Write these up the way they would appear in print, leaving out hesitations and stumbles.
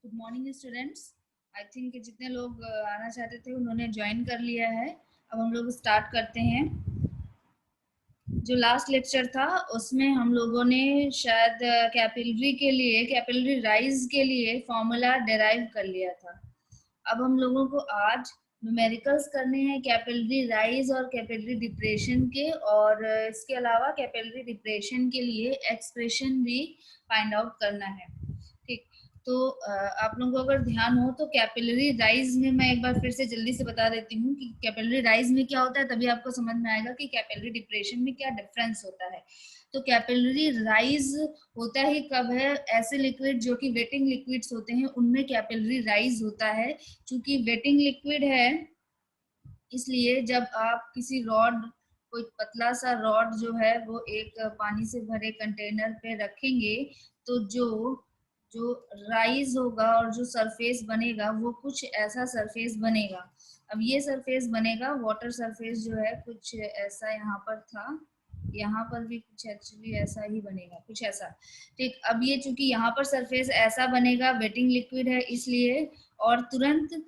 Good morning students. I think जितने लोग आना चाहते थे उन्होंने ज्वाइन कर लिया है। अब हम लोग स्टार्ट करते हैं। जो लास्ट लेक्चर था उसमें हम लोगों ने शायद कैपिलरी के लिए, कैपिलरी राइज के लिए फॉर्मूला डिराइव कर लिया था। अब हम लोगों को आज न्यूमेरिकल्स करने हैं कैपिलरी राइज और कैपिलरी डिप्रेशन के, और इसके अलावा कैपिलरी डिप्रेशन के लिए एक्सप्रेशन भी फाइंड आउट करना है। ठीक, तो आप लोगों को अगर ध्यान हो तो कैपिलरी राइज में मैं एक बार फिर से जल्दी से बता देती हूँ कि कैपिलरी राइज में क्या होता है, तभी आपको समझ में आएगा कि कैपिलरी डिप्रेशन में क्या डिफरेंस होता है। तो कैपिलरी राइज होता ही कब है? ऐसे लिक्विड जो कि वेटिंग लिक्विड्स होते हैं उनमें कैपिलरी राइज होता है। चूंकि वेटिंग लिक्विड है इसलिए जब आप किसी रॉड, कोई पतला सा रॉड जो है वो एक पानी से भरे कंटेनर पे रखेंगे तो जो जो राइज होगा और जो सरफेस बनेगा वो कुछ ऐसा सरफेस बनेगा। अब ये सरफेस बनेगा, वाटर सरफेस जो है कुछ ऐसा यहाँ पर था, यहाँ पर भी कुछ एक्चुअली ऐसा ही बनेगा, कुछ ऐसा। ठीक, अब ये चूंकि यहाँ पर सरफेस ऐसा बनेगा, वेटिंग लिक्विड है इसलिए, और तुरंत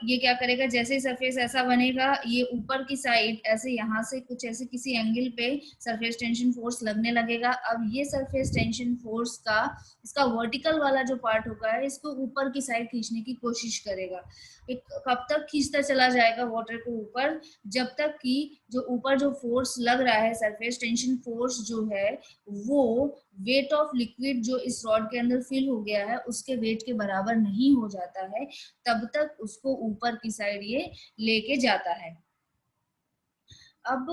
ये क्या करेगा, जैसे ही सरफेस ऐसा बनेगा ये ऊपर की साइड ऐसे यहाँ से कुछ ऐसे किसी एंगल पे सरफेस टेंशन फोर्स लगने लगेगा। अब ये सरफेस टेंशन फोर्स का इसका वर्टिकल वाला जो पार्ट होगा है इसको ऊपर की साइड खींचने की कोशिश करेगा। एक कब तक खींचता चला जाएगा वाटर को ऊपर? जब तक कि जो ऊपर जो फोर्स लग रहा है, सरफेस टेंशन फोर्स जो है वो वेट ऑफ लिक्विड जो इस रॉड के अंदर फिल हो गया है उसके वेट के बराबर नहीं हो जाता है, तब तक उसको ऊपर की साइड ये लेके जाता है। अब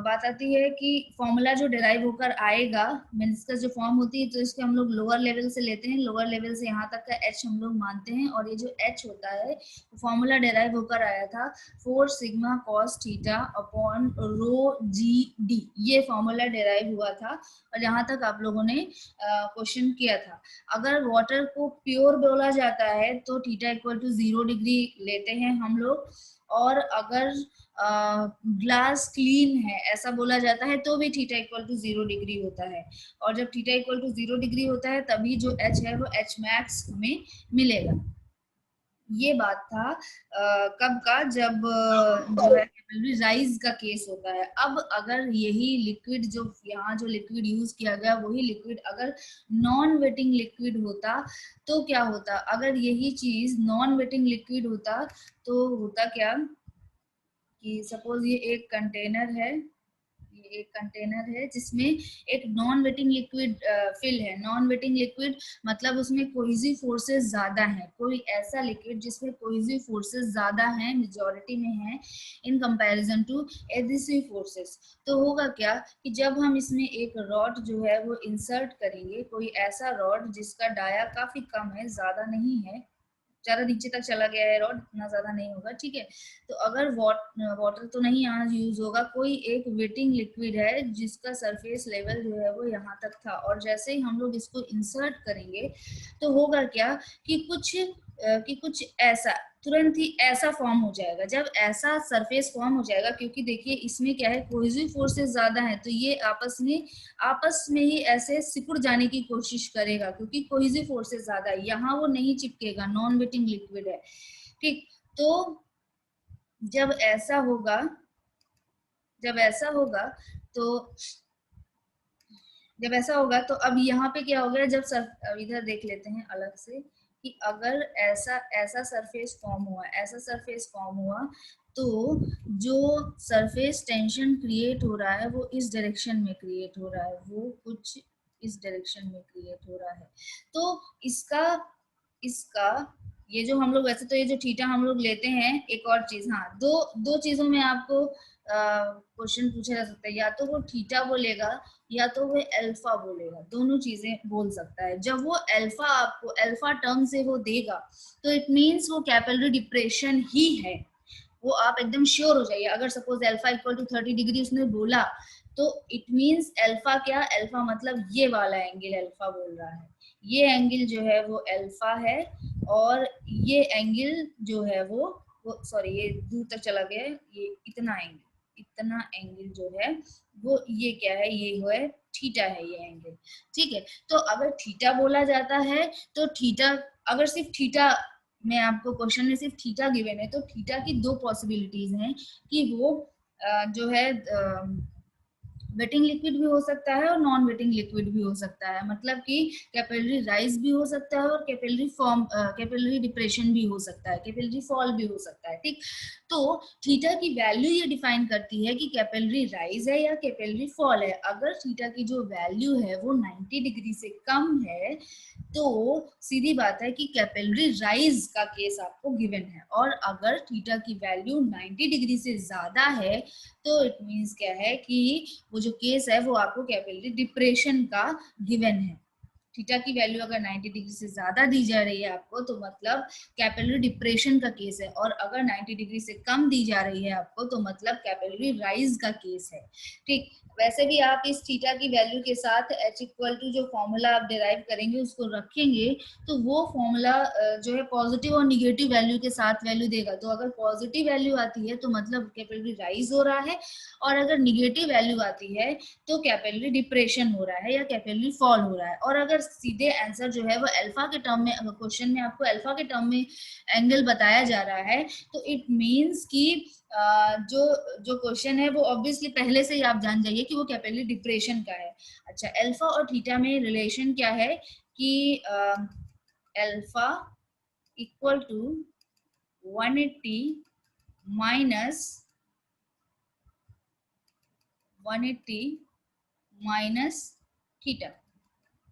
बात आती है कि फॉर्मूला जो डिराइव होकर आएगा, मीन्स का जो फॉर्म होती है तो इसको हम लोग लोअर लेवल से लेते हैं, लोअर लेवल से यहाँ तक का एच हम लोग मानते हैं, और ये जो एच होता है फॉर्मूला डिराइव होकर आया था 4 sigma cos theta upon rho g d, ये फॉर्मूला डिराइव हुआ था। और यहाँ तक आप लोगों ने क्वेश्चन किया था। अगर वाटर को प्योर बोला जाता है तो थीटा इक्वल टू 0 डिग्री लेते हैं हम लोग, और अगर ग्लास क्लीन है ऐसा बोला जाता है तो भी थीटा इक्वल टू 0 डिग्री होता है। और जब थीटा इक्वल टू 0 डिग्री होता है तभी जो एच है वो एच मैक्स हमें मिलेगा। ये बात था कब का, जब जो है कैपिलरी राइज का केस होता है। अब अगर यही लिक्विड जो यहाँ जो लिक्विड यूज किया गया वही लिक्विड अगर नॉन वेटिंग लिक्विड होता तो क्या होता? अगर यही चीज नॉन वेटिंग लिक्विड होता तो होता क्या कि सपोज ये एक कंटेनर है, ये एक कंटेनर है जिसमें एक नॉन वेटिंग लिक्विड फिल है। नॉन वेटिंग लिक्विड मतलब उसमें कोहेसिव फोर्सेस ज्यादा हैं, कोई ऐसा लिक्विड जिसमें कोहेसिव फोर्सेस ज्यादा हैं, मेजॉरिटी में है in comparison to adhesive forces. तो होगा क्या कि जब हम इसमें एक रॉड जो है वो इंसर्ट करेंगे, कोई ऐसा रॉड जिसका डाया काफी कम है, ज्यादा नहीं है, ज्यादा नीचे तक चला गया है रॉड, इतना ज्यादा नहीं होगा, ठीक है। तो अगर वाटर तो नहीं यहाँ यूज होगा, कोई एक वेटिंग लिक्विड है जिसका सरफेस लेवल जो है वो यहाँ तक था, और जैसे ही हम लोग इसको इंसर्ट करेंगे तो होगा क्या कि कुछ ऐसा तुरंत ही ऐसा फॉर्म हो जाएगा। जब ऐसा सरफेस फॉर्म हो जाएगा, क्योंकि देखिए इसमें क्या है, कोहेसिव फोर्सेस ज्यादा है तो ये आपस में ही ऐसे सिकुड़ जाने की कोशिश करेगा, क्योंकि कोहेसिव फोर्सेस ज्यादा है, यहाँ वो नहीं चिपकेगा, नॉन वेटिंग लिक्विड है। ठीक, तो जब ऐसा होगा तो अब यहाँ पे क्या हो गया, जब अब इधर देख लेते हैं अलग से कि अगर ऐसा सरफेस फॉर्म हुआ तो जो सरफेस टेंशन क्रिएट हो रहा है वो इस डायरेक्शन में क्रिएट हो रहा है, वो कुछ इस डायरेक्शन में क्रिएट हो रहा है। तो इसका ये जो हम लोग, वैसे तो ये जो थीटा हम लोग लेते हैं, एक और चीज, हाँ, दो चीजों में आपको क्वेश्चन पूछा जा सकता है, या तो वो थीटा बोलेगा या तो वो अल्फा बोलेगा, दोनों चीजें बोल सकता है। जब वो अल्फा आपको अल्फा टर्म से वो देगा तो इट मीन्स वो कैपिलरी डिप्रेशन ही है, वो आप एकदम श्योर हो जाइए। अगर suppose alpha equal to 30 degree उसने बोला तो इट मीन्स अल्फा क्या, अल्फा मतलब ये वाला एंगल अल्फा बोल रहा है, ये एंगल जो है वो अल्फा है, और ये एंगल जो है वो सॉरी ये दूर तक चला गया है, ये इतना एंगल जो है वो ये क्या है, ये है थीटा है ये एंगल, ठीक है। तो अगर थीटा बोला जाता है तो थीटा, अगर सिर्फ थीटा में आपको क्वेश्चन में सिर्फ थीटा गिवन है तो थीटा की दो पॉसिबिलिटीज हैं कि वो जो है वेटिंग लिक्विड भी हो सकता है और नॉन वेटिंग लिक्विड भी हो सकता है, मतलब कि कैपिलरी राइज भी हो सकता है और कैपिलरी फॉर्म, कैपिलरी डिप्रेशन भी हो सकता है, कैपिलरी फॉल भी हो सकता है, ठीक। तो थीटा की वैल्यू ये डिफाइन करती है कि कैपिलरी राइज है या कैपिलरी फॉल है। अगर थीटा की जो वैल्यू है वो 90 डिग्री से कम है तो सीधी बात है कि कैपिलरी राइज का केस आपको गिवन है, और अगर थीटा की वैल्यू 90 डिग्री से ज्यादा है तो इट मीन्स क्या है कि वो जो केस है वो आपको कैपिलरी डिप्रेशन का गिवन है। थीटा की वैल्यू अगर 90 डिग्री से ज्यादा दी जा रही है आपको तो मतलब कैपिलरी डिप्रेशन का केस है, और अगर 90 डिग्री से कम दी जा रही है आपको तो मतलब कैपिलरी राइज का केस है, ठीक। वैसे भी आप इस थीटा की वैल्यू के साथ h इक्वल टू जो फॉर्मूला आप डिराइव करेंगे उसको रखेंगे तो वो फॉर्मूला जो है पॉजिटिव और निगेटिव वैल्यू के साथ वैल्यू देगा। तो अगर पॉजिटिव वैल्यू आती है तो मतलब कैपिलरी राइज हो रहा है, और अगर निगेटिव वैल्यू आती है तो कैपिलरी डिप्रेशन हो रहा है या कैपिलरी फॉल हो रहा है। और अगर सीधे आंसर जो है वो अल्फा के टर्म में, अगर क्वेश्चन में आपको अल्फा के टर्म में एंगल बताया जा रहा है तो इट मींस कि जो जो क्वेश्चन है वो ऑब्वियसली पहले से ही आप जान जाइए कि वो कैपिलरी डिप्रेशन का है। अच्छा, अल्फा और थीटा में रिलेशन क्या है कि alpha equal to 180 minus 180 minus theta.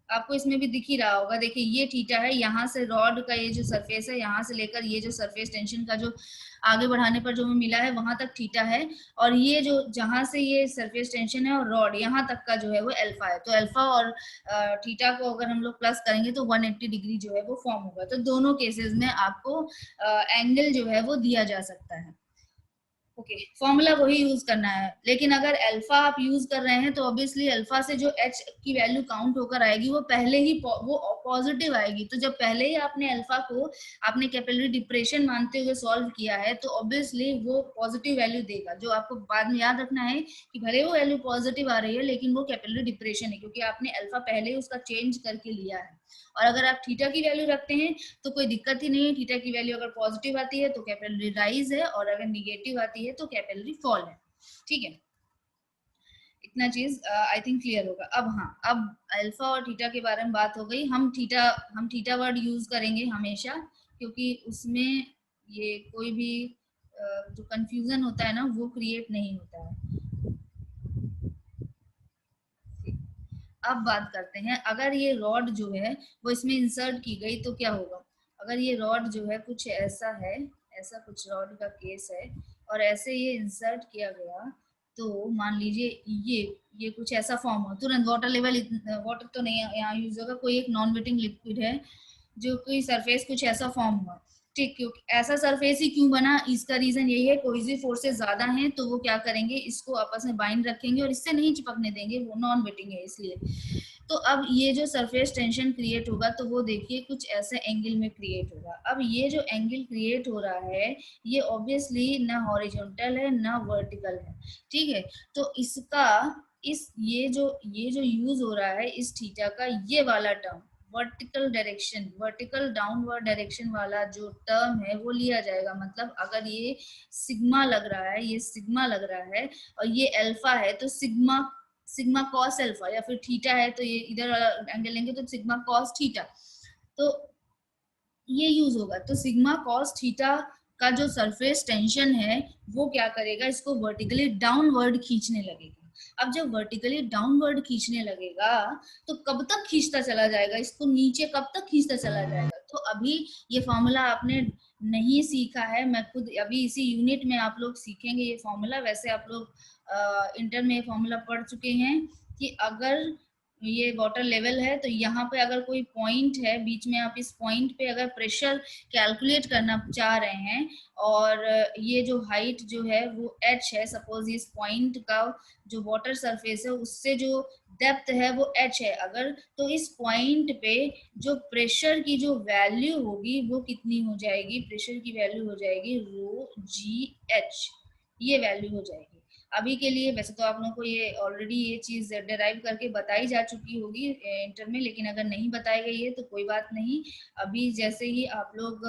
आपको इसमें भी दिख ही रहा होगा, देखिए ये थीटा है, यहाँ से रॉड का ये जो सरफेस है, यहाँ से लेकर ये जो सरफेस टेंशन का जो आगे बढ़ाने पर जो हमें मिला है वहां तक थीटा है, और ये जो जहां से ये सरफेस टेंशन है और रॉड यहाँ तक का जो है वो अल्फा है। तो अल्फा और थीटा को अगर हम लोग प्लस करेंगे तो 180 डिग्री जो है वो फॉर्म होगा। तो दोनों केसेस में आपको एंगल जो है वो दिया जा सकता है। ओके, फॉर्मूला वही यूज करना है, लेकिन अगर अल्फा आप यूज कर रहे हैं तो ऑब्वियसली अल्फा से जो एच की वैल्यू काउंट होकर आएगी वो पहले ही वो पॉजिटिव आएगी। तो जब पहले ही आपने अल्फा को आपने कैपिलरी डिप्रेशन मानते हुए सॉल्व किया है तो ऑब्वियसली वो पॉजिटिव वैल्यू देगा। जो आपको बाद में याद रखना है कि भले वो वैल्यू पॉजिटिव आ रही है लेकिन वो कैपिलरी डिप्रेशन है, क्योंकि आपने अल्फा पहले ही उसका चेंज करके लिया है। और अगर आप थीटा की वैल्यू रखते हैं तो कोई दिक्कत ही नहीं है। थीटा की वैल्यू अगर पॉजिटिव आती है तो कैपिलरी राइज है, और अगर निगेटिव आती है तो कैपिलरी फॉल है, ठीक है। इतना चीज आई थिंक क्लियर होगा। अब हाँ, अब अल्फा और थीटा के बारे में बात हो गई। हम थीटा वर्ड यूज करेंगे हमेशा, क्योंकि उसमें ये कोई भी जो कंफ्यूजन होता है ना वो क्रिएट नहीं होता है। अब बात करते हैं, अगर ये रॉड जो है वो इसमें इंसर्ट की गई तो क्या होगा। अगर ये रॉड जो है कुछ ऐसा है, ऐसा कुछ रॉड का केस है और ऐसे ये इंसर्ट किया गया तो मान लीजिए ये कुछ ऐसा फॉर्म हो, तुरंत वाटर लेवल, वाटर तो नहीं यहाँ यूज होगा, कोई एक नॉन वेटिंग लिक्विड है जो कोई सरफेस कुछ ऐसा फॉर्म हुआ, ठीक। क्योंकि ऐसा सरफेस ही क्यों बना, इसका रीजन यही है कोहेसिव फोर्सेस ज्यादा हैं तो वो क्या करेंगे, इसको आपस में बाइंड रखेंगे और इससे नहीं चिपकने देंगे, वो नॉन वेटिंग है इसलिए। तो अब ये जो सरफेस टेंशन क्रिएट होगा तो वो देखिए कुछ ऐसे एंगल में क्रिएट होगा। अब ये जो एंगल क्रिएट हो रहा है ये ऑब्वियसली ना हॉरिजॉन्टल है ना वर्टिकल है, ठीक है। तो इसका ये जो यूज हो रहा है इस थीटा का, ये वाला term vertical direction, vertical downward direction वाला जो टर्म है वो लिया जाएगा। मतलब अगर ये सिग्मा लग रहा है, ये सिग्मा लग रहा है और ये अल्फा है तो सिग्मा सिग्मा कॉस अल्फा, या फिर थीटा है तो ये इधर एंगल लेंगे तो सिग्मा कॉस थीटा, तो ये यूज होगा। तो सिग्मा कॉस थीटा का जो सरफेस टेंशन है वो क्या करेगा, इसको वर्टिकली डाउनवर्ड खींचने लगेगा। अब जब वर्टिकली डाउनवर्ड खींचने लगेगा तो कब तक खींचता चला जाएगा, इसको नीचे कब तक खींचता चला जाएगा। तो अभी ये फॉर्मूला आपने नहीं सीखा है, मैं खुद अभी इसी यूनिट में आप लोग सीखेंगे ये फॉर्मूला। वैसे आप लोग इंटर में फॉर्मूला पढ़ चुके हैं कि अगर ये वाटर लेवल है तो यहाँ पे अगर कोई पॉइंट है बीच में, आप इस पॉइंट पे अगर प्रेशर कैलकुलेट करना चाह रहे हैं और ये जो हाइट जो है वो h है, सपोज इस पॉइंट का जो वाटर सरफेस है उससे जो डेप्थ है वो h है अगर, तो इस पॉइंट पे जो प्रेशर की जो वैल्यू होगी वो कितनी हो जाएगी, प्रेशर की वैल्यू हो जाएगी रो जी एच, ये वैल्यू हो जाएगी। अभी के लिए वैसे तो आप लोगों को ये ऑलरेडी ये चीज डिराइव करके बताई जा चुकी होगी इंटर में, लेकिन अगर नहीं बताई गई है तो कोई बात नहीं। अभी जैसे ही आप लोग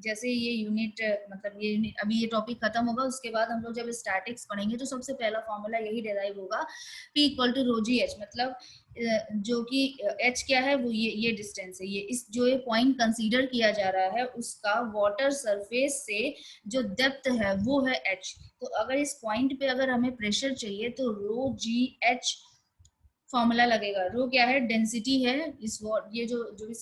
जैसे ये यूनिट मतलब ये यूनिट अभी ये टॉपिक खत्म होगा, उसके बाद हम लोग जब स्टैटिक्स पढ़ेंगे तो सबसे पहला फॉर्मूला यही डिराइव होगा, P equal to rho g h, मतलब जो कि h क्या है, वो ये डिस्टेंस है, ये इस जो ये पॉइंट कंसीडर किया जा रहा है उसका वाटर सरफेस से जो डेप्थ है वो है h। तो अगर इस पॉइंट पे अगर हमें प्रेशर चाहिए तो रो जी एच फॉर्मूला लगेगा। रो क्या है, डेंसिटी है, इस ये जो जो भी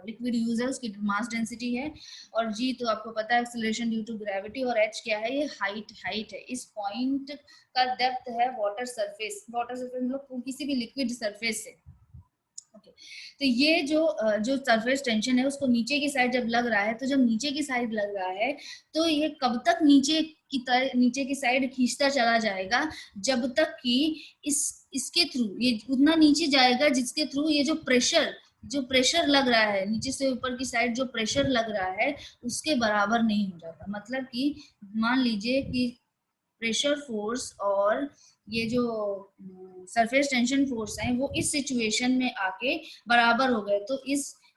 लिक्विड यूज है उसकी मास डेंसिटी है, और जी तो आपको पता है एक्सेलरेशन ड्यू टू ग्रेविटी, और एच क्या है, ये हाइट है। इस पॉइंट का डेप्थ है वाटर सरफेस, वाटर सरफेस मतलब किसी भी लिक्विड सरफेस से। ओके, तो ये जो सरफेस टेंशन है उसको नीचे की साइड जब लग रहा है, तो जब नीचे की साइड लग रहा है तो ये कब तक नीचे की साइड खींचता चला जाएगा, जब तक कि इसके थ्रू ये उतना नीचे जाएगा जिसके थ्रू ये जो प्रेशर लग रहा है नीचे से ऊपर की साइड, जो प्रेशर लग रहा है उसके बराबर नहीं हो जाता। मतलब कि मान लीजिए कि प्रेशर फोर्स और ये जो सरफेस टेंशन फोर्स है वो इस सिचुएशन में आके बराबर हो गए, तो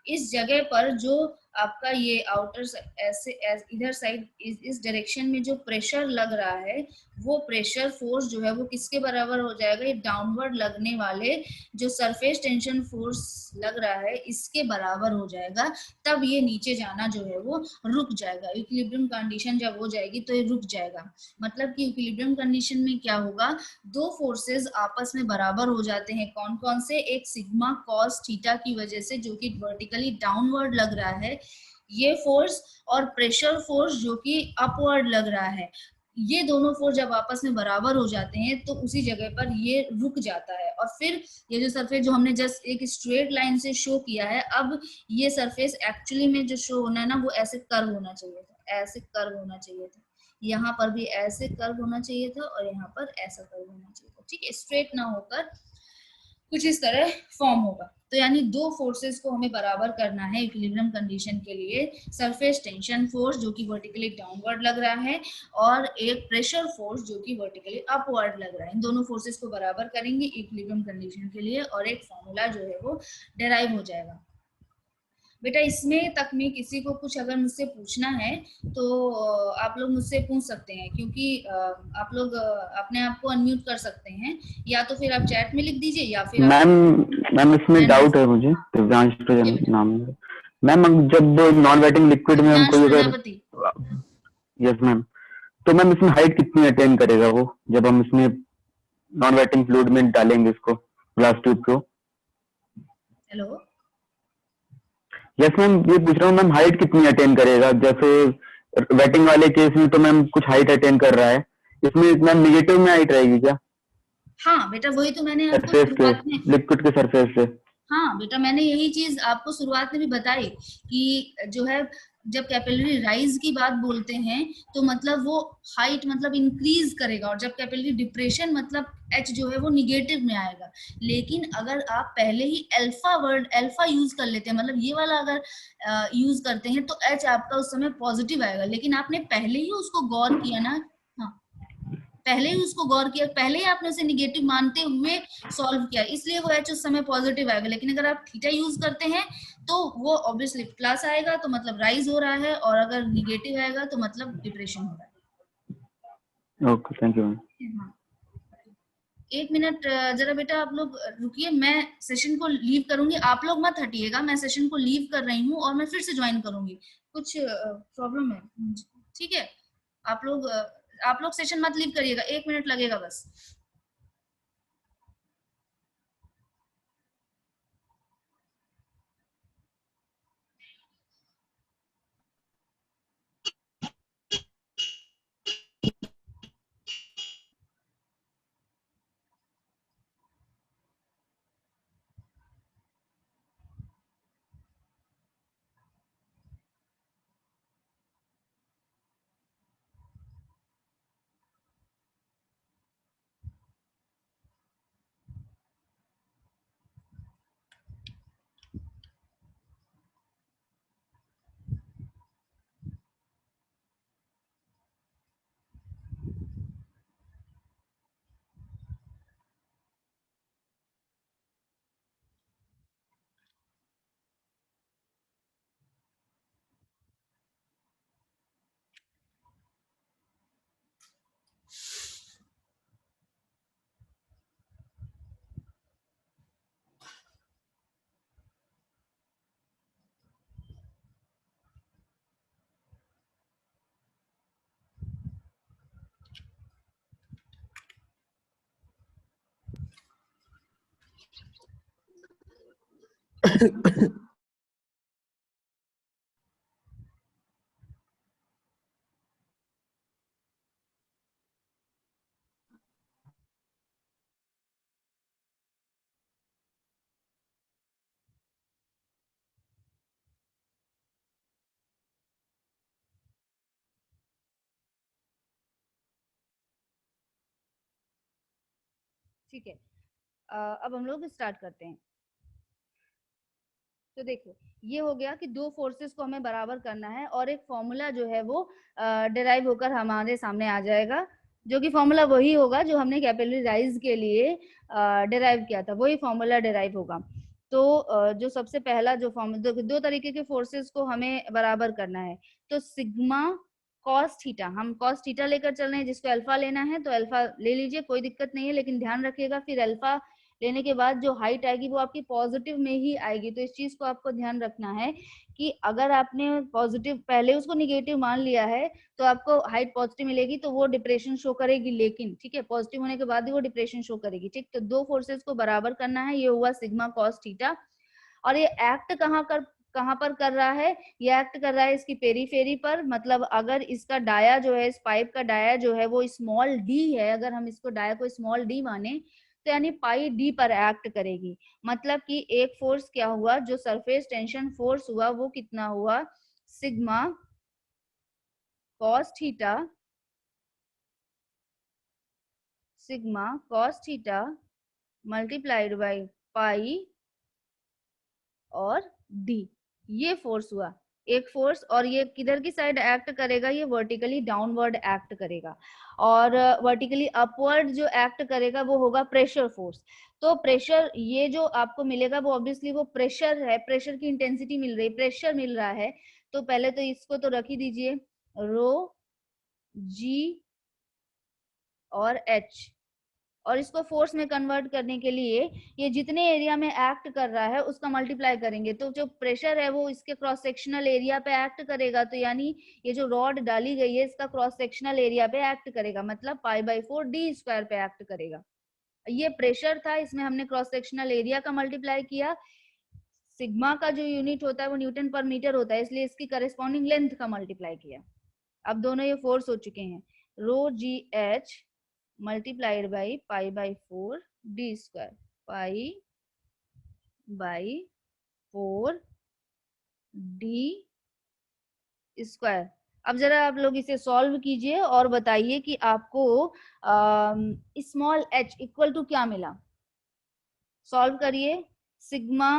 इस जगह पर जो आपका ये आउटर ऐसे इधर साइड इस डायरेक्शन में जो प्रेशर लग रहा है वो प्रेशर फोर्स जो है वो किसके बराबर हो जाएगा, ये डाउनवर्ड लगने वाले जो सरफेस टेंशन फोर्स लग रहा है इसके बराबर हो जाएगा। तब ये नीचे जाना जो है वो रुक जाएगा, इक्विलिब्रियम कंडीशन जब हो जाएगी तो ये रुक जाएगा। मतलब कि इक्विलिब्रियम कंडीशन में क्या होगा, दो फोर्सेस आपस में बराबर हो जाते हैं। कौन कौन से, एक सिग्मा कॉस थीटा की वजह से जो कि वर्टिकली डाउनवर्ड लग रहा है ये फोर्स, और प्रेशर फोर्स जो कि अपवर्ड लग रहा है। ये दोनों फोर्स जब आपस में बराबर हो जाते हैं तो उसी जगह पर ये रुक जाता है, और फिर ये जो सरफेस जो हमने जस्ट एक स्ट्रेट लाइन से शो किया है, अब ये सरफेस एक्चुअली में जो शो होना है ना वो ऐसे कर्व होना चाहिए था, ऐसे कर्व होना चाहिए था, यहाँ पर भी ऐसे कर्व होना चाहिए था और यहाँ पर ऐसा कर्व होना चाहिए था। ठीक है, स्ट्रेट ना होकर कुछ इस तरह फॉर्म होगा। तो यानी दो फोर्सेस को हमें बराबर करना है इक्विलिब्रियम कंडीशन के लिए, सरफेस टेंशन फोर्स जो कि वर्टिकली डाउनवर्ड लग रहा है और एक प्रेशर फोर्स जो कि वर्टिकली अपवर्ड लग रहा है। इन दोनों फोर्सेस को बराबर करेंगे इक्विलिब्रियम कंडीशन के लिए और एक फॉर्मूला जो है वो डिराइव हो जाएगा। बेटा इसमें तक में किसी को कुछ अगर मुझसे पूछना है तो आप लोग मुझसे पूछ सकते हैं, क्योंकि आप लोग अपने आप को अनम्यूट कर सकते हैं, या तो फिर आप चैट में लिख दीजिए या फिर मैम मैम इसमें डाउट है मुझे, दिव्यांश नाम है मैम। जब नॉन वेटिंग लिक्विड में हम कोई अगर, यस मैम, तो मैम इसमें हाइट कितनी अटेन करेगा वो जब हम इसमें नॉन वेटिंग फ्लूइड में डालेंगे इसको, ग्लास ट्यूब को? हेलो, यस मैम, ये पूछ रहा हूँ मैम, हाइट कितनी अटेन करेगा? जैसे वेटिंग वाले केस में तो मैम कुछ हाइट अटेन कर रहा है, इसमें मैम निगेटिव में हाइट रहेगी क्या? हाँ बेटा वही तो मैंने आपको सरफेस के, शुरुआत में, लिक्विड के सरफेस से। हाँ बेटा मैंने यही चीज आपको शुरुआत में भी बताई कि जो है जब कैपिलरी राइज की बात बोलते हैं तो मतलब वो हाइट मतलब इंक्रीज करेगा, और जब कैपिलरी डिप्रेशन मतलब एच जो है वो निगेटिव में आएगा। लेकिन अगर आप पहले ही अल्फा यूज कर लेते हैं, मतलब ये वाला अगर यूज करते हैं तो एच आपका उस समय पॉजिटिव आएगा, लेकिन आपने पहले ही उसको गौर किया ना, हाँ पहले ही उसको गौर किया, पहले ही आपने उसे निगेटिव मानते हुए सॉल्व किया, इसलिए वो एच उस समय पॉजिटिव आएगा। लेकिन अगर आप थीटा यूज करते हैं तो वो ऑब्वियसली प्लस आएगा, तो मतलब राइज हो रहा है, और अगर निगेटिव आएगा तो मतलब डिप्रेशन हो रहा है। Okay, thank you ma'am. हाँ, एक मिनट जरा बेटा आप लोग रुकिए, मैं सेशन को लीव करूंगी, आप लोग मत हटिएगा, मैं सेशन को लीव कर रही हूँ और मैं फिर से ज्वाइन करूंगी, कुछ प्रॉब्लम है। ठीक है, आप लोग सेशन मत लीव करिएगा, 1 मिनट लगेगा बस। ठीक है, अब हम लोग स्टार्ट करते हैं। तो देखो, ये हो गया कि दो फोर्सेस को हमें बराबर करना है और एक फॉर्मूला जो है वो डिराइव होकर हमारे सामने आ जाएगा, जो कि फॉर्मूला वही होगा जो हमने कैपिलरी राइज के लिए डिराइव किया था, वही फॉर्मूला डिराइव होगा। तो जो सबसे पहला जो फॉर्मूला, दो तरीके के फोर्सेस को हमें बराबर करना है। तो सिग्मा कॉस थीटा, हम कॉस थीटा लेकर चल रहे हैं, जिसको अल्फा लेना है तो अल्फा ले लीजिए, कोई दिक्कत नहीं है, लेकिन ध्यान रखिएगा फिर अल्फा लेने के बाद जो हाइट आएगी वो आपकी पॉजिटिव में ही आएगी। तो इस चीज को आपको ध्यान रखना है कि अगर आपने पॉजिटिव पहले उसको निगेटिव मान लिया है तो आपको हाइट पॉजिटिव मिलेगी तो वो डिप्रेशन शो करेगी, लेकिन ठीक है, पॉजिटिव होने के बाद ही वो डिप्रेशन शो करेगी। ठीक, तो दो फोर्सेस को बराबर करना है, ये हुआ सिग्मा कॉस थीटा। और ये एक्ट कहाँ पर कर रहा है? ये एक्ट कर रहा है इसकी पेरीफेरी पर, मतलब अगर इसका डाया जो है, इस पाइप का डाया जो है वो स्मॉल डी है, अगर हम इसको डाया को स्मॉल डी माने तो यानी पाई डी पर एक्ट करेगी। मतलब कि एक फोर्स क्या हुआ, जो सरफेस टेंशन फोर्स हुआ वो कितना हुआ, sigma cos theta, sigma cos theta multiplied by पाई और डी, ये फोर्स हुआ एक फोर्स। और ये किधर की साइड एक्ट करेगा, ये वर्टिकली डाउनवर्ड एक्ट करेगा, और वर्टिकली अपवर्ड जो एक्ट करेगा वो होगा प्रेशर फोर्स। तो प्रेशर ये जो आपको मिलेगा वो ऑब्वियसली वो प्रेशर है, प्रेशर की इंटेंसिटी मिल रही, प्रेशर मिल रहा है। तो पहले तो इसको तो रख ही दीजिए, रो जी और एच, और इसको फोर्स में कन्वर्ट करने के लिए ये जितने एरिया में एक्ट कर रहा है उसका मल्टीप्लाई करेंगे, तो जो प्रेशर है वो इसके क्रॉस सेक्शनल एरिया पे एक्ट करेगा। तो यानी ये जो रॉड डाली गई है इसका क्रॉस सेक्शनल एरिया पे एक्ट करेगा, मतलब पाई बाई 4 डी स्क्वायर पे एक्ट करेगा। ये प्रेशर था, इसमें हमने क्रॉस सेक्शनल एरिया का मल्टीप्लाई किया। सिग्मा का जो यूनिट होता है वो न्यूटन पर मीटर होता है, इसलिए इसकी करस्पॉन्डिंग लेंथ का मल्टीप्लाई किया। अब दोनों ये फोर्स हो चुके हैं, rho g h multiplied by pi by 4 d square, pi by 4 d square. अब जरा आप लोग इसे सॉल्व कीजिए और बताइए कि आपको स्मॉल एच इक्वल टू क्या मिला। सॉल्व करिए। सिग्मा,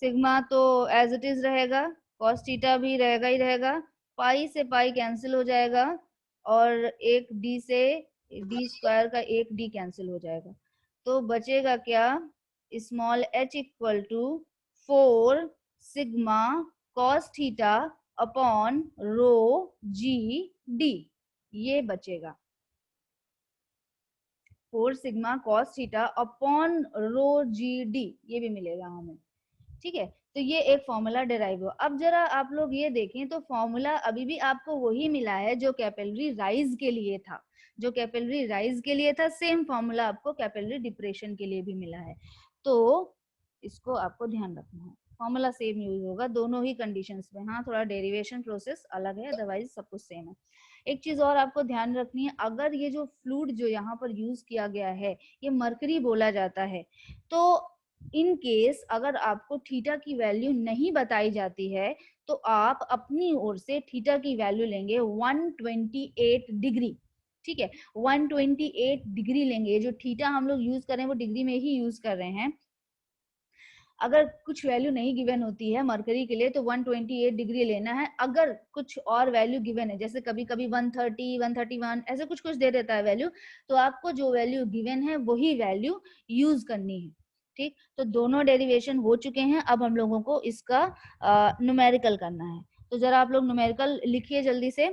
सिग्मा तो एज इट इज रहेगा, कॉस थीटा भी रहेगा ही रहेगा, पाई से पाई कैंसिल हो जाएगा, और एक डी से डी स्क्वायर का एक डी कैंसिल हो जाएगा। तो बचेगा क्या, small h equal to 4 sigma cos theta upon rho g d, ये बचेगा 4 sigma cos theta upon rho g d, ये भी मिलेगा हमें। ठीक है, तो ये एक फॉर्मूला डिराइव हुआ। अब जरा आप लोग ये देखें तो फॉर्मूला अभी भी आपको वही मिला है जो कैपिलरी राइज के लिए था, जो कैपिलरी राइज के लिए था सेम फॉर्मूला आपको कैपिलरी डिप्रेशन के लिए भी मिला है। तो इसको आपको ध्यान रखना है, फॉर्मूला सेम यूज होगा दोनों ही कंडीशंस में। हाँ, थोड़ा डेरिवेशन प्रोसेस अलग है, अदरवाइज सब कुछ सेम है। एक चीज और आपको ध्यान रखनी है, अगर ये जो फ्लूइड जो यहाँ पर यूज किया गया है ये मरकरी बोला जाता है, तो इन केस अगर आपको थीटा की वैल्यू नहीं बताई जाती है तो आप अपनी ओर से थीटा की वैल्यू लेंगे 128 डिग्री। ठीक है, 128 डिग्री लेंगे, जो थीटा हम लोग यूज कर रहे हैं वो डिग्री में ही यूज कर रहे हैं। अगर कुछ वैल्यू नहीं गिवन होती है मरकरी के लिए तो 128 डिग्री लेना है। अगर कुछ और वैल्यू गिवन है, जैसे कभी कभी 130 131 ऐसे कुछ कुछ दे देता है वैल्यू, तो आपको जो वैल्यू गिवन है वही वैल्यू यूज करनी है। ठीक, तो दोनों डेरिवेशन हो चुके हैं, अब हम लोगों को इसका न्यूमेरिकल करना है। तो जरा आप लोग न्यूमेरिकल लिखिए जल्दी से।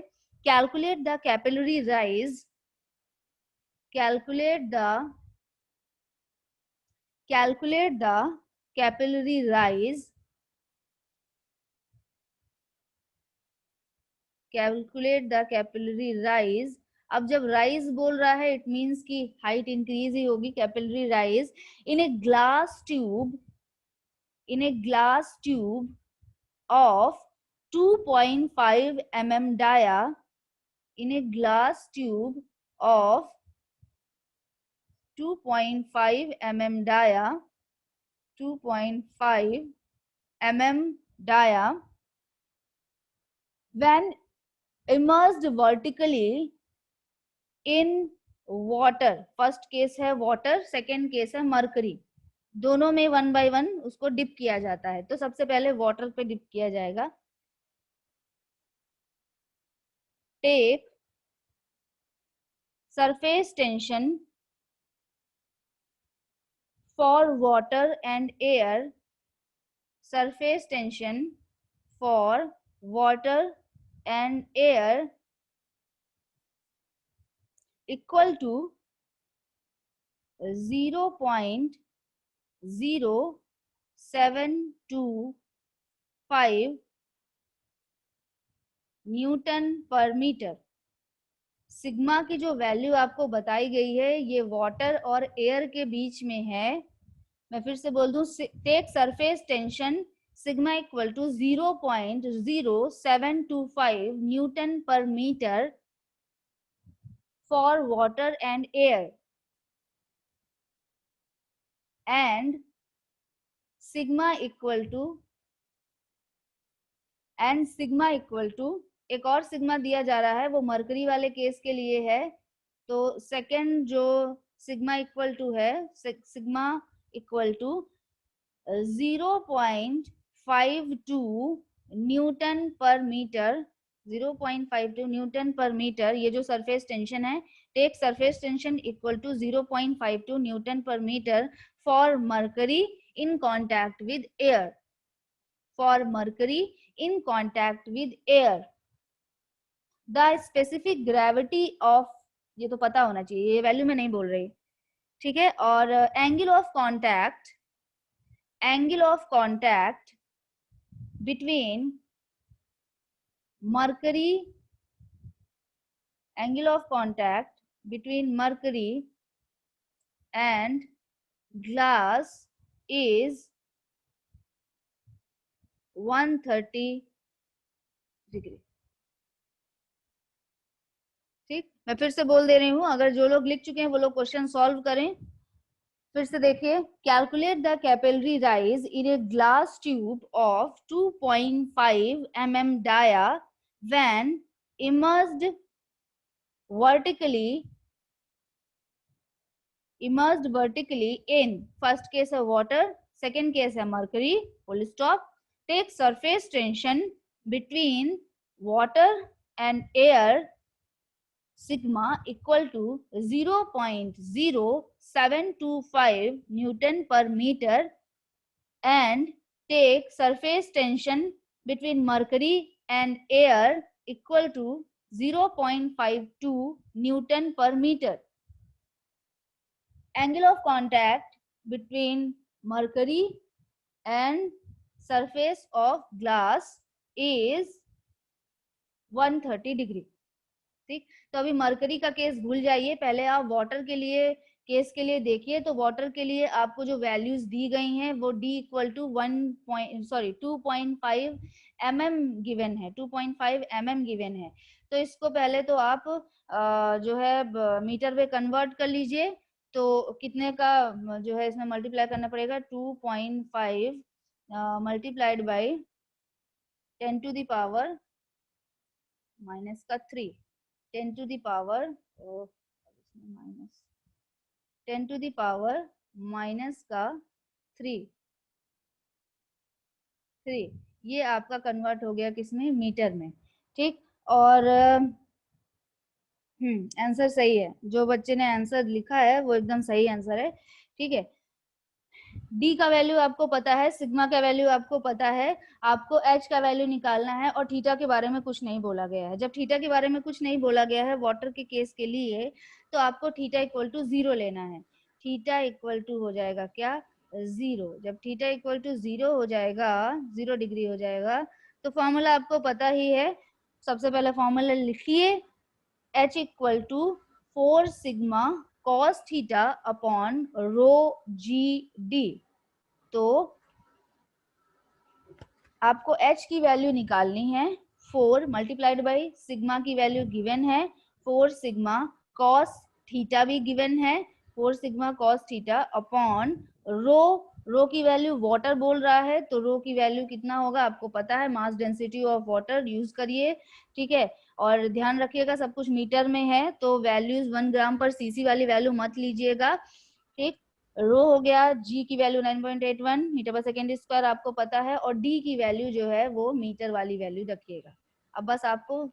Calculate the capillary rise, calculate the calculate the capillary rise, calculate the capillary rise अब जब राइज बोल रहा है इट मीन्स कि हाइट इंक्रीज ही होगी, capillary rise in a glass tube, in a glass tube of 2.5 mm dia, in a glass tube of 2.5 mm dia, 2.5 mm dia, when immersed vertically in water, first case है water, second case है mercury, दोनों में 1 by 1 उसको dip किया जाता है। तो सबसे पहले वाटर पे डिप किया जाएगा। Take surface tension for water and air, surface tension for water and air equal to 0.0725 newton per metre. Sigma की जो वैल्यू आपको बताई गई है ये वाटर और एयर के बीच में है। मैं फिर से बोल दूं, take surface tension sigma equal to 0.0725 newton per metre for water and air, and sigma equal to एक और सिग्मा दिया जा रहा है वो मरकरी वाले केस के लिए है। तो सेकेंड जो सिग्मा इक्वल टू है, sigma equal to 0.52 newton per metre, 0.52 newton per metre. ये जो सरफेस टेंशन है, take surface tension equal to 0.52 newton per metre for mercury in contact with air, for mercury in contact with air. The specific gravity of, ये तो पता होना चाहिए, ये value में नहीं बोल रही, ठीक है। और angle of contact, angle of contact between mercury, angle of contact between mercury and glass is 130 degree. ठीक, मैं फिर से बोल दे रही हूँ, अगर जो लोग लिख चुके हैं वो लोग क्वेश्चन सॉल्व करें। फिर से देखिए, calculate the capillary rise in a glass tube of 2.5 mm dia when immersed vertically in, first case है water, second case है mercury, full stop. Take surface tension between water and air sigma equal to 0.0725 Newton per meter, and take surface tension between mercury and air equal to 0.52 Newton per meter. Angle of contact between mercury and surface of glass is 130 degree. ठीक, तो अभी mercury का case भूल जाइए, पहले आप water के लिए केस के लिए देखिए। तो वाटर के लिए आपको जो वैल्यूज दी गई हैं वो d equal to 2.5 mm given है, 2.5 mm गिवन है। तो इसको पहले तो आप जो है मीटर पे कन्वर्ट कर लीजिए। तो कितने का जो है इसमें मल्टीप्लाई करना पड़ेगा, 2.5 multiplied by 10 to the power minus का 3, 10 to the power minus 10 to the power minus का 3, ये आपका कन्वर्ट हो गया किसमें, मीटर में। ठीक, और आंसर सही है, जो बच्चे ने आंसर लिखा है वो एकदम सही आंसर है। ठीक है, डी का वैल्यू आपको पता है, सिग्मा का वैल्यू आपको पता है, आपको एच का वैल्यू निकालना है, और थीटा के बारे में कुछ नहीं बोला गया है। जब थीटा के बारे में कुछ नहीं बोला गया है वाटर के केस के लिए, तो आपको थीटा इक्वल टू 0 लेना है। थीटा इक्वल टू हो जाएगा क्या, 0। जब थीटा इक्वल टू 0 हो जाएगा, 0 डिग्री हो जाएगा, तो फॉर्मूला आपको पता ही है। सबसे पहले फॉर्मूला लिखिए, H equal to 4 sigma cos theta upon rho g d. तो आपको H की वैल्यू निकालनी है 4 मल्टीप्लाइड बाई सिग्मा की वैल्यू गिवन है 4 सिग्मा cos थीटा भी गिवन है 4 sigma cos theta upon rho की वैल्यू वाटर बोल रहा है, तो रो की वैल्यू कितना होगा आपको पता है, मास डेंसिटी ऑफ वाटर यूज करिए, ठीक है। और ध्यान रखिएगा सब कुछ मीटर में है, तो वैल्यूज 1 ग्राम पर सीसी वाली वैल्यू मत लीजिएगा, ठीक। रो हो गया, जी की वैल्यू 9.81 मीटर पर सेकेंड स्क्वायर आपको पता है, और डी की वैल्यू जो है वो मीटर वाली वैल्यू रखिएगा। अब बस आपको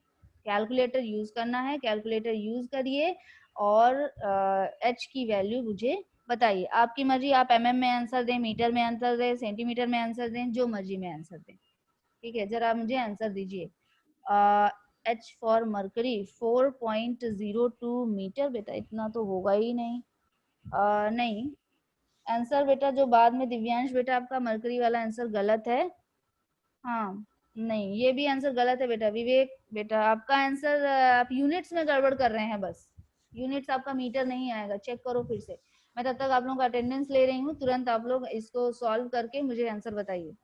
कैलकुलेटर यूज करना है, कैलकुलेटर यूज करिए और एच की वैल्यू मुझे बताइए। आपकी मर्जी, आप एमएम में आंसर दें, मीटर में आंसर दें, सेंटीमीटर में आंसर दें, जो मर्जी में आंसर दें, ठीक है। जरा मुझे आंसर दीजिए। एच फॉर मरकरी 4.02 मीटर, बेटा इतना तो होगा ही नहीं। नहीं, आंसर बेटा जो बाद में, दिव्यांश बेटा आपका मरकरी वाला आंसर गलत है। हाँ नहीं, ये भी आंसर गलत है बेटा। विवेक बेटा आपका आंसर, आप यूनिट्स में गड़बड़ कर रहे हैं, बस यूनिट्स आपका मीटर नहीं आएगा, चेक करो फिर से। मैं तब तक आप लोगों का अटेंडेंस ले रही हूँ, तुरंत आप लोग इसको सॉल्व करके मुझे आंसर बताइए।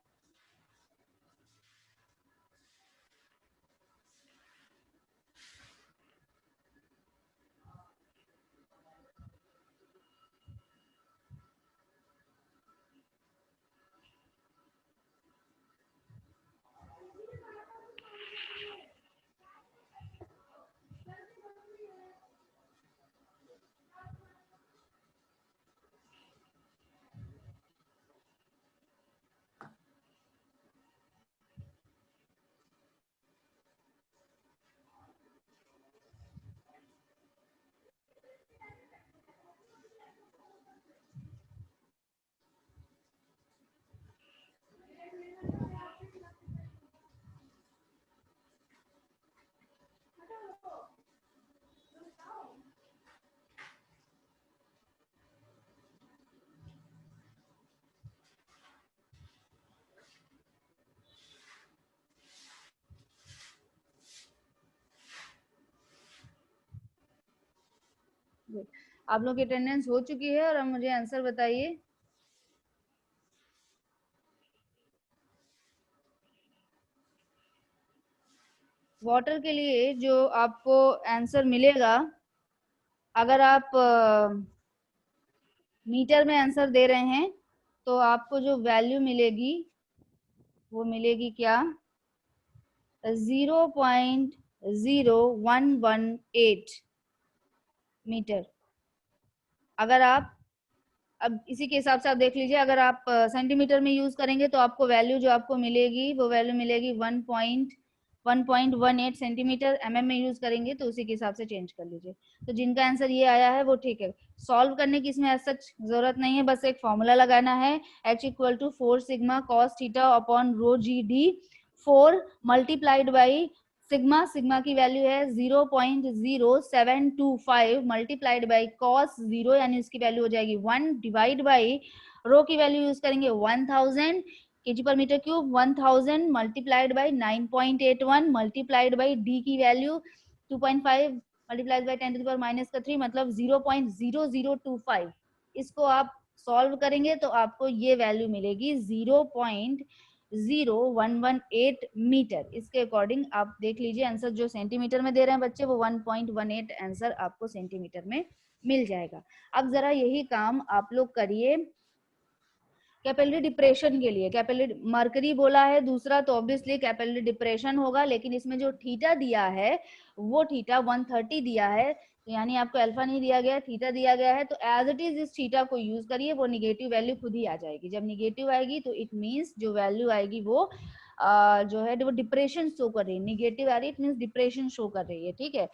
आप लोग की अटेंडेंस हो चुकी है और अब मुझे आंसर बताइए। वाटर के लिए जो आपको आंसर मिलेगा, अगर आप मीटर में आंसर दे रहे हैं तो आपको जो वैल्यू मिलेगी वो मिलेगी क्या, 0.0118 मीटर। अगर आप, अब इसी के हिसाब से आप देख लीजिए, अगर आप सेंटीमीटर में यूज करेंगे तो आपको वैल्यू जो आपको मिलेगी वो वैल्यू मिलेगी 1.18 सेंटीमीटर। एमएम में यूज करेंगे तो उसी के हिसाब से चेंज कर लीजिए। तो जिनका आंसर ये आया है वो ठीक है। सॉल्व करने की इसमें सच जरूरत नहीं है, बस एक फॉर्मूला लगाना है, H equal to 4 sigma cos theta upon rho g d. 4 multiplied by sigma की वैल्यू है 0.0725 मल्टीप्लाइड बाई कॉस 0 यानी उसकी वैल्यू हो जाएगी 1 डिवाइड बाई रो की वैल्यू यूज करेंगे 1000 KG per metre cube, 1000 multiplied by 9.81 multiplied by d की value 2.5 multiplied by 10 to the power minus का 3 मतलब 0.0025। इसको आप सॉल्व करेंगे तो आपको ये वैल्यू मिलेगी 0.0118 मीटर। इसके अकॉर्डिंग आप देख लीजिए, आंसर जो सेंटीमीटर में दे रहे हैं बच्चे वो 1.18 आंसर आपको सेंटीमीटर में मिल जाएगा। अब जरा यही काम आप लोग करिए कैपिलरी डिप्रेशन के लिए। कैपिलरी मरकरी बोला है दूसरा, तो ऑब्वियसली कैपिलरी डिप्रेशन होगा, लेकिन इसमें जो थीटा दिया है वो थीटा 130 दिया है, तो यानी आपको अल्फा नहीं दिया गया, थीटा दिया गया है, तो एज इट इज इस थीटा को यूज करिए, वो निगेटिव वैल्यू खुद ही आ जाएगी। जब निगेटिव आएगी तो इट मीन्स जो वैल्यू आएगी वो जो है वो डिप्रेशन शो कर रही है, निगेटिव आ रही है इट मीन्स डिप्रेशन शो कर रही है, ठीक है।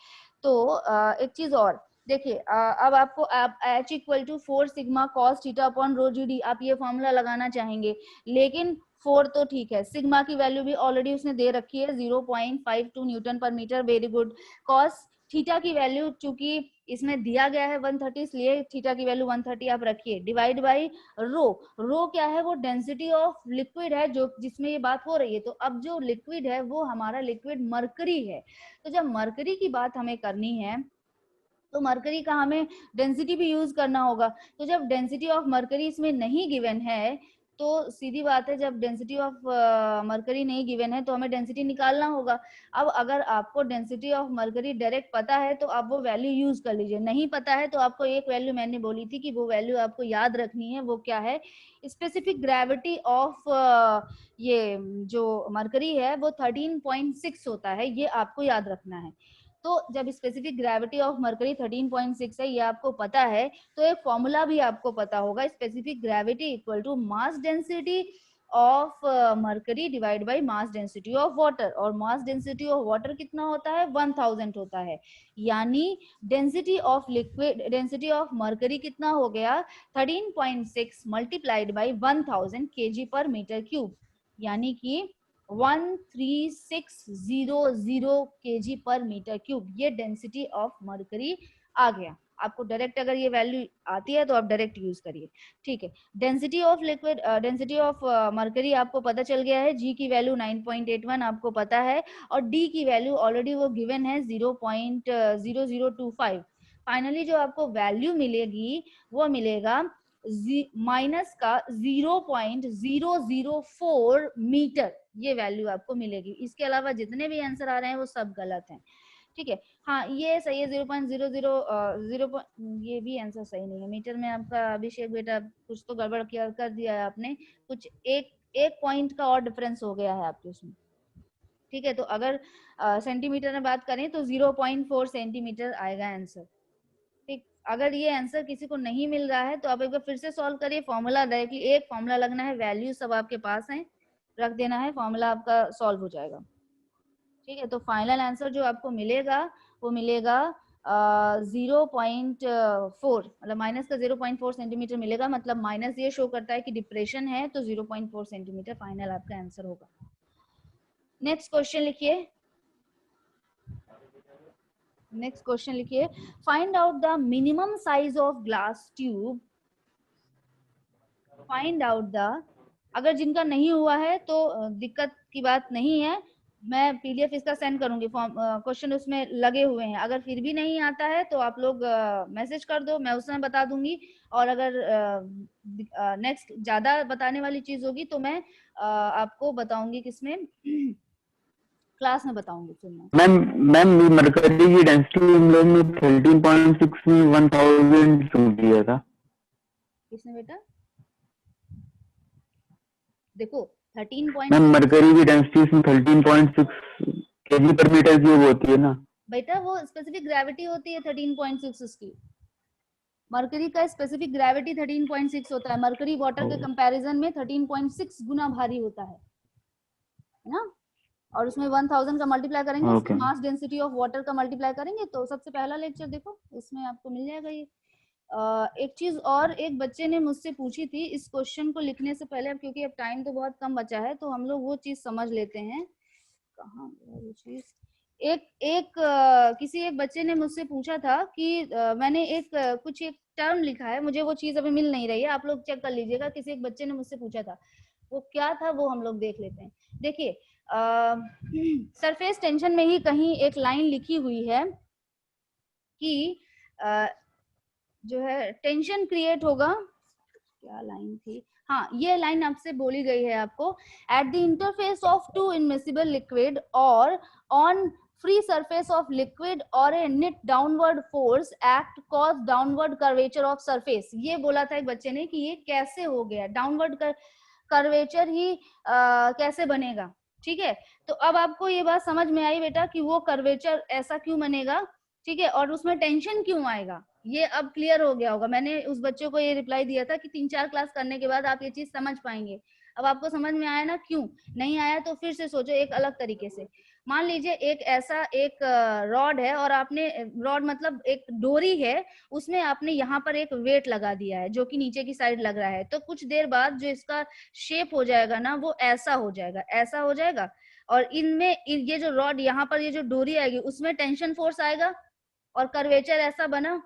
तो एक चीज और, देखिए अब आपको आप H equal to 4 sigma cos theta upon rho g d आप ये फॉर्मूला लगाना चाहेंगे, लेकिन 4 तो ठीक है, सिग्मा की वैल्यू भी ऑलरेडी उसने दे रखी है 0.52 newton per metre, very good. Cos theta की वैल्यू चूंकि इसमें दिया गया है 130, इसलिए थीटा की वैल्यू 130 आप रखिए, डिवाइड बाई रो। रो क्या है, वो डेंसिटी ऑफ लिक्विड है जो जिसमें ये बात हो रही है। तो अब जो लिक्विड है वो हमारा लिक्विड मरकरी है। तो जब मरकरी की बात हमें करनी है तो मरकरी का हमें डेंसिटी भी यूज करना होगा। तो जब डेंसिटी ऑफ मरकरी इसमें नहीं गिवन है तो सीधी बात है, जब डेंसिटी ऑफ मरकरी नहीं गिवन है तो हमें डेंसिटी निकालना होगा। अब अगर आपको डेंसिटी ऑफ मरकरी डायरेक्ट पता है तो आप वो वैल्यू यूज कर लीजिए, नहीं पता है तो आपको एक वैल्यू मैंने बोली थी कि वो वैल्यू आपको याद रखनी है, वो क्या है, स्पेसिफिक ग्रेविटी ऑफ ये जो मरकरी है वो 13.6 होता है, ये आपको याद रखना है। तो जब स्पेसिफिक ग्रेविटी ऑफ मरकरी 13.6 है, ये आपको पता है, तो एक फॉर्मूला भी आपको पता होगा, specific gravity equal to mass density of mercury divide by mass density of water, और मास डेंसिटी ऑफ वाटर कितना होता है, 1000 होता है। यानी density of liquid, density of mercury कितना हो गया, 13.6 multiplied by 1000 KG per metre cube, यानी कि 13600 केजी पर मीटर क्यूब, ये डेंसिटी ऑफ मरकरी आ गया। आपको डायरेक्ट अगर ये वैल्यू आती है तो आप डायरेक्ट यूज करिए, ठीक है। Density of liquid, density of mercury आपको पता चल गया है, जी की वैल्यू 9.81 आपको पता है, और डी की वैल्यू ऑलरेडी वो गिवन है 0.0025। फाइनली जो आपको वैल्यू मिलेगी वो मिलेगा माइनस का 0.004 मीटर, ये वैल्यू आपको मिलेगी। इसके अलावा जितने भी आंसर आ रहे हैं वो सब गलत हैं, ठीक है। हाँ ये सही है 0.00 ये भी आंसर सही नहीं है। मीटर में आपका अभिषेक बेटा कुछ तो गड़बड़ किया कर दिया है आपने, कुछ एक पॉइंट का और डिफरेंस हो गया है आपके उसमें, ठीक है। तो अगर सेंटीमीटर में बात करें तो 0.4 सेंटीमीटर आएगा आंसर, ठीक। अगर ये आंसर किसी को नहीं मिल रहा है तो आप एक बार फिर से सॉल्व करिए, फॉर्मूला डायरेक्टली एक फॉर्मूला लगना है, वैल्यू सब आपके पास है, रख देना है, फॉर्मूला आपका सॉल्व हो जाएगा, ठीक है। तो फाइनल आंसर जो आपको मिलेगा वो मिलेगा 0.4, मतलब माइनस का 0.4 सेंटीमीटर मिलेगा, मतलब माइनस ये शो करता है कि डिप्रेशन है, तो 0.4 सेंटीमीटर फाइनल आपका आंसर होगा। नेक्स्ट क्वेश्चन लिखिए, नेक्स्ट क्वेश्चन लिखिए, find out the minimum size of glass tube, find out the, अगर जिनका नहीं हुआ है तो दिक्कत की बात नहीं है, मैं पीडीएफ इसका सेंड करूंगी, फॉर्म क्वेश्चन उसमें लगे हुए हैं। अगर फिर भी नहीं आता है तो आप लोग मैसेज कर दो, मैं उस समय बता दूंगी, और अगर नेक्स्ट ज्यादा बताने वाली चीज होगी तो मैं आपको बताऊंगी किसमें क्लास में बताऊंगी फिर मैं। मैम मरकरी की डेंसिटी हम लोग ने 13.6 में 1000 दिया था। किसने बेटा, देखो 13. मैम मरकरी की डेंसिटी इसमें 13.6 केजी पर मीटर क्यूब होती है ना। बेटा वो स्पेसिफिक ग्रेविटी होती है 13.6 उसकी, मरकरी का स्पेसिफिक ग्रेविटी 13.6 होता है, मरकरी वाटर के कंपैरिजन में 13.6 गुना भारी होता है ना। और उसमें 1000 का मल्टीप्लाई करेंगे, उसकी मास डेंसिटी ऑफ वाटर का मल्टीप्लाई करेंगे, तो सबसे पहला लेक्चर देखो इसमें आपको मिल जाएगा ये। एक चीज और, एक बच्चे ने मुझसे पूछी थी इस क्वेश्चन को लिखने से पहले, अब क्योंकि अब टाइम तो बहुत कम बचा है तो हम लोग वो चीज समझ लेते हैं, कहाँ वो चीज, किसी एक बच्चे ने मुझसे पूछा था कि मैंने कुछ एक टर्म लिखा है, मुझे वो चीज अभी मिल नहीं रही है, आप लोग चेक कर लीजिएगा, किसी एक बच्चे ने मुझसे पूछा था, वो क्या था वो हम लोग देख लेते हैं। देखिए सरफेस टेंशन में ही कहीं एक लाइन लिखी हुई है कि जो है टेंशन क्रिएट होगा, क्या लाइन थी, हाँ ये लाइन आपसे बोली गई है आपको, at the interface of two immiscible liquid और on free surface of liquid और a net downward force act cause downward curvature of surface. ये बोला था एक बच्चे ने कि ये कैसे हो गया, डाउनवर्ड कर्वेचर ही कैसे बनेगा, ठीक है। तो अब आपको ये बात समझ में आई बेटा कि वो कर्वेचर ऐसा क्यों बनेगा, ठीक है, और उसमें टेंशन क्यों आएगा, ये अब क्लियर हो गया होगा। मैंने उस बच्चे को ये रिप्लाई दिया था कि 3-4 क्लास करने के बाद आप ये चीज समझ पाएंगे। अब आपको समझ में आया ना, क्यों नहीं आया तो फिर से सोचो एक अलग तरीके से। मान लीजिए एक ऐसा एक रॉड है और आपने रॉड मतलब एक डोरी है, उसमें आपने यहाँ पर एक वेट लगा दिया है जो कि नीचे की साइड लग रहा है, तो कुछ देर बाद जो इसका शेप हो जाएगा ना वो ऐसा हो जाएगा, ऐसा हो जाएगा। और इनमें ये जो रॉड यहाँ पर ये जो डोरी आएगी उसमें टेंशन फोर्स आएगा और कर्वेचर ऐसा बना।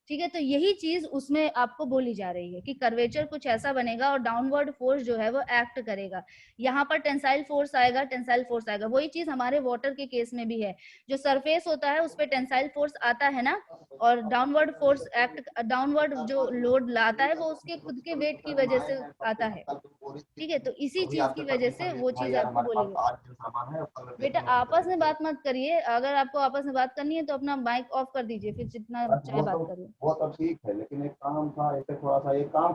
ठीक है, तो यही चीज उसमें आपको बोली जा रही है कि कर्वेचर कुछ ऐसा बनेगा और डाउनवर्ड फोर्स जो है वो एक्ट करेगा। यहाँ पर टेंसाइल फोर्स आएगा, टेंसाइल फोर्स आएगा। वही चीज हमारे वाटर के केस में भी है, जो सरफेस होता है उस पर टेंसाइल फोर्स आता है ना, और डाउनवर्ड फोर्स एक्ट, डाउनवर्ड जो लोड लाता है वो उसके खुद के वेट की वजह से आता है। ठीक है, तो इसी चीज की वजह से वो चीज आपको बोली गई। बेटा आपस में बात मत करिए, अगर आपको आपस में बात करनी है तो अपना माइक ऑफ कर दीजिए, फिर जितना चाहे बात करिए। वो तो ठीक है, लेकिन एक काम था, ऐसे थोड़ा सा एक काम